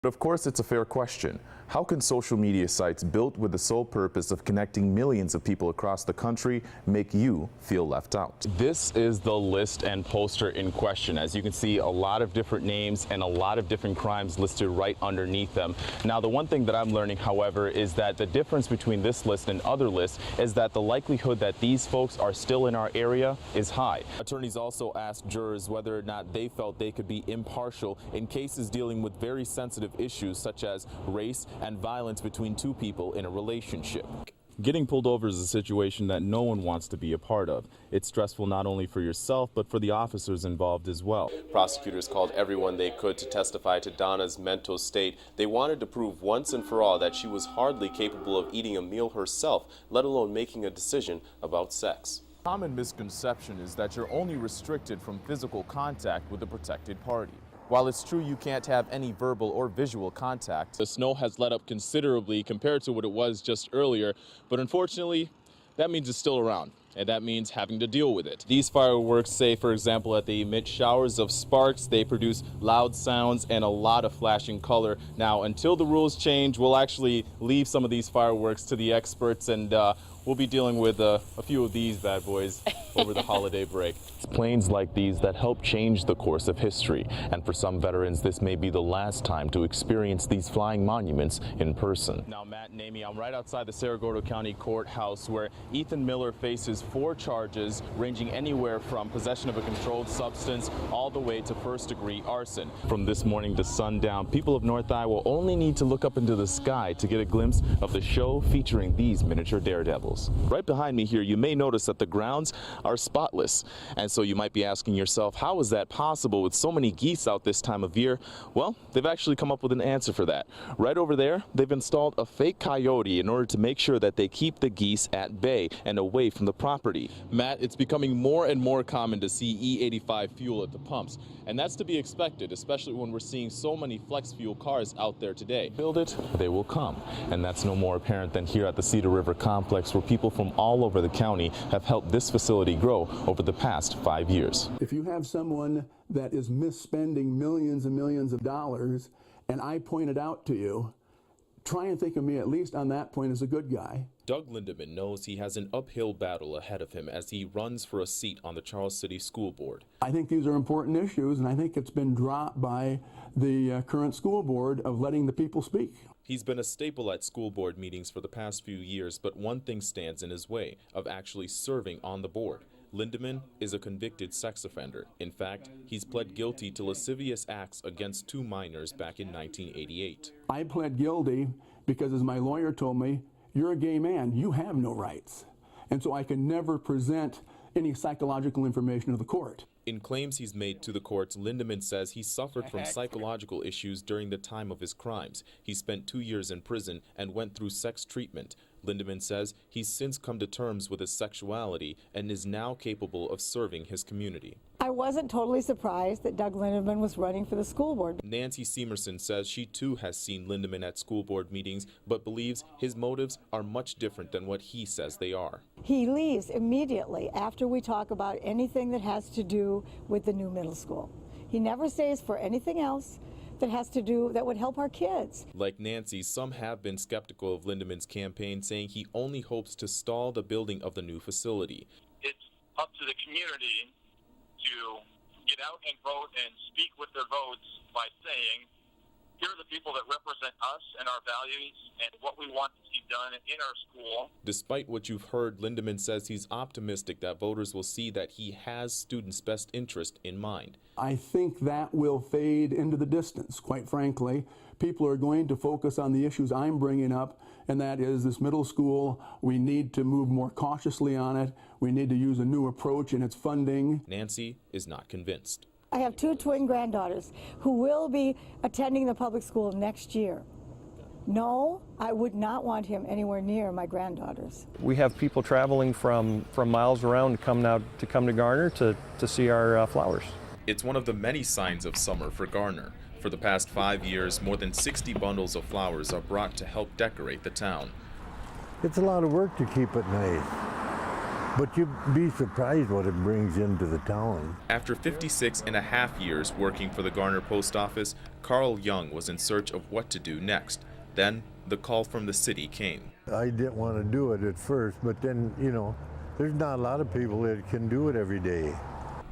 But of course, it's a fair question. How can social media sites built with the sole purpose of connecting millions of people across the country make you feel left out? This is the list and poster in question. As you can see, a lot of different names and a lot of different crimes listed right underneath them. Now, the one thing that I'm learning, however, is that the difference between this list and other lists is that the likelihood that these folks are still in our area is high. Attorneys also asked jurors whether or not they felt they could be impartial in cases dealing with very sensitive issues such as race and violence between two people in a relationship. Getting pulled over is a situation that no one wants to be a part of. It's stressful not only for yourself, but for the officers involved as well. Prosecutors called everyone they could to testify to Donna's mental state. They wanted to prove once and for all that she was hardly capable of eating a meal herself, let alone making a decision about sex. A common misconception is that you're only restricted from physical contact with a protected party. While it's true you can't have any verbal or visual contact, the snow has let up considerably compared to what it was just earlier, but unfortunately, that means it's still around, and that means having to deal with it. These fireworks say, for example, that they emit showers of sparks, they produce loud sounds, and a lot of flashing color. Now, until the rules change, we'll actually leave some of these fireworks to the experts, and we'll be dealing with a few of these bad boys over the holiday break. It's planes like these that help change the course of history, and for some veterans, this may be the last time to experience these flying monuments in person. Now, Matt and Amy, I'm right outside the Sarasota County Courthouse where Ethan Miller faces 4 charges ranging anywhere from possession of a controlled substance all the way to first-degree arson. From this morning to sundown, people of North Iowa only need to look up into the sky to get a glimpse of the show featuring these miniature daredevils. Right behind me here, you may notice that the grounds are spotless. And so you might be asking yourself, how is that possible with so many geese out this time of year? Well, they've actually come up with an answer for that. Right over there, they've installed a fake coyote in order to make sure that they keep the geese at bay and away from the property. Matt, it's becoming more and more common to see E85 fuel at the pumps. And that's to be expected, especially when we're seeing so many flex fuel cars out there today. Build it, they will come. And that's no more apparent than here at the Cedar River Complex, where people from all over the county have helped this facility grow over the past 5 years. If you have someone that is misspending millions and millions of dollars, and I point it out to you, try and think of me at least on that point as a good guy. Doug Lindeman knows he has an uphill battle ahead of him as he runs for a seat on the Charles City School Board. I think these are important issues, and I think it's been dropped by the current school board of letting the people speak. He's been a staple at school board meetings for the past few years, but one thing stands in his way of actually serving on the board. Lindeman is a convicted sex offender. In fact, he's pled guilty to lascivious acts against 2 minors back in 1988. I pled guilty because, as my lawyer told me, you're a gay man, you have no rights. And so I can never present any psychological information to the court. In claims he's made to the courts, Lindeman says he suffered from psychological issues during the time of his crimes. He spent 2 years in prison and went through sex treatment. Lindeman says he's since come to terms with his sexuality and is now capable of serving his community. I wasn't totally surprised that Doug Lindeman was running for the school board. Nancy Semerson says she too has seen Lindeman at school board meetings, but believes his motives are much different than what he says they are. He leaves immediately after we talk about anything that has to do with the new middle school. He never stays for anything else that would help our kids. Like Nancy, some have been skeptical of Lindeman's campaign, saying he only hopes to stall the building of the new facility. It's up to the community to get out and vote and speak with their votes by saying, here are the people that represent us and our values and what we want to see done in our school. Despite what you've heard, Lindeman says he's optimistic that voters will see that he has students' best interest in mind. I think that will fade into the distance, quite frankly. People are going to focus on the issues I'm bringing up, and that is this middle school. We need to move more cautiously on it. We need to use a new approach in its funding. Nancy is not convinced. I have 2 twin granddaughters who will be attending the public school next year. No, I would not want him anywhere near my granddaughters. We have people traveling from miles around to come to Garner to see our flowers. It's one of the many signs of summer for Garner. For the past 5 years, more than 60 bundles of flowers are brought to help decorate the town. It's a lot of work to keep it nice. But you'd be surprised what it brings into the town. After 56.5 years working for the Garner Post Office, Carl Young was in search of what to do next. Then, the call from the city came. I didn't want to do it at first, but then, you know, there's not a lot of people that can do it every day.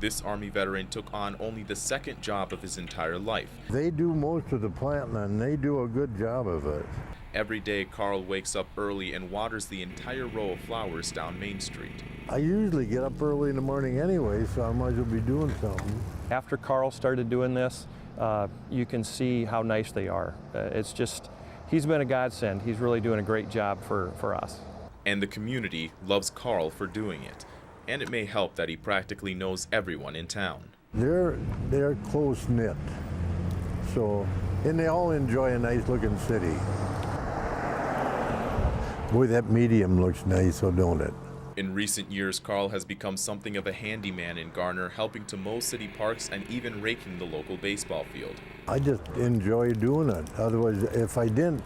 This Army veteran took on only the second job of his entire life. They do most of the planting, and they do a good job of it. Every day, Carl wakes up early and waters the entire row of flowers down Main Street. I usually get up early in the morning anyway, so I might as well be doing something. After Carl started doing this, you can see how nice they are. It's just, he's been a godsend. He's really doing a great job for us. And the community loves Carl for doing it. And it may help that he practically knows everyone in town. They're close-knit, so, and they all enjoy a nice-looking city. Boy, that medium looks nice, so don't it? In recent years, Carl has become something of a handyman in Garner, helping to mow city parks and even raking the local baseball field. I just enjoy doing it. Otherwise, if I didn't,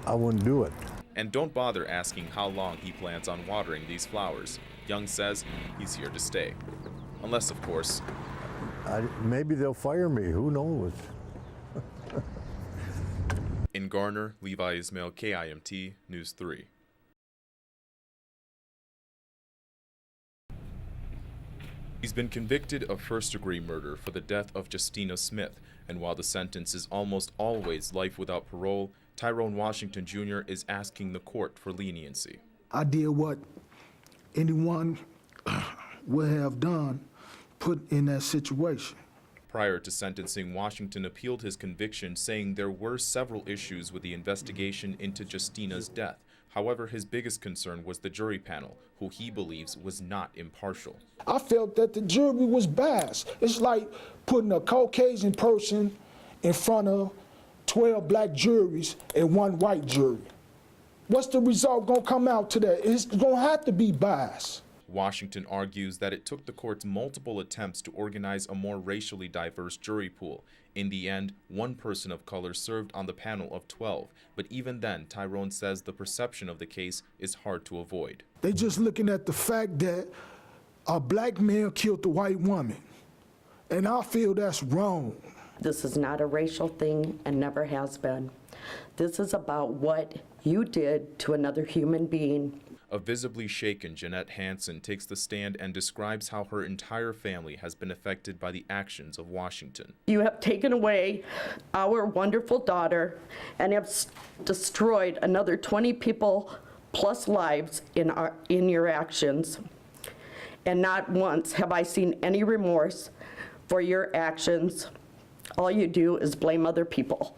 I wouldn't do it. And don't bother asking how long he plans on watering these flowers. Young says he's here to stay. Unless, of course, maybe they'll fire me, who knows? In Garner, Levi Ismail, KIMT News 3. He's been convicted of first-degree murder for the death of Justina Smith, and while the sentence is almost always life without parole, Tyrone Washington Jr. is asking the court for leniency. I did what anyone would have done, put in that situation. Prior to sentencing, Washington appealed his conviction, saying there were several issues with the investigation into Justina's death. However, his biggest concern was the jury panel, who he believes was not impartial. I felt that the jury was biased. It's like putting a Caucasian person in front of 12 black juries and one white jury. What's the result gonna come out to that? It's gonna have to be biased. Washington argues that it took the courts multiple attempts to organize a more racially diverse jury pool. In the end, one person of color served on the panel of 12, but even then, Tyrone says the perception of the case is hard to avoid. They just looking at the fact that a black man killed a white woman, and I feel that's wrong. This is not a racial thing and never has been. This is about what you did to another human being. A visibly shaken Jeanette Hansen takes the stand and describes how her entire family has been affected by the actions of Washington. You have taken away our wonderful daughter and have destroyed another 20 people plus lives in your actions. And not once have I seen any remorse for your actions. All you do is blame other people.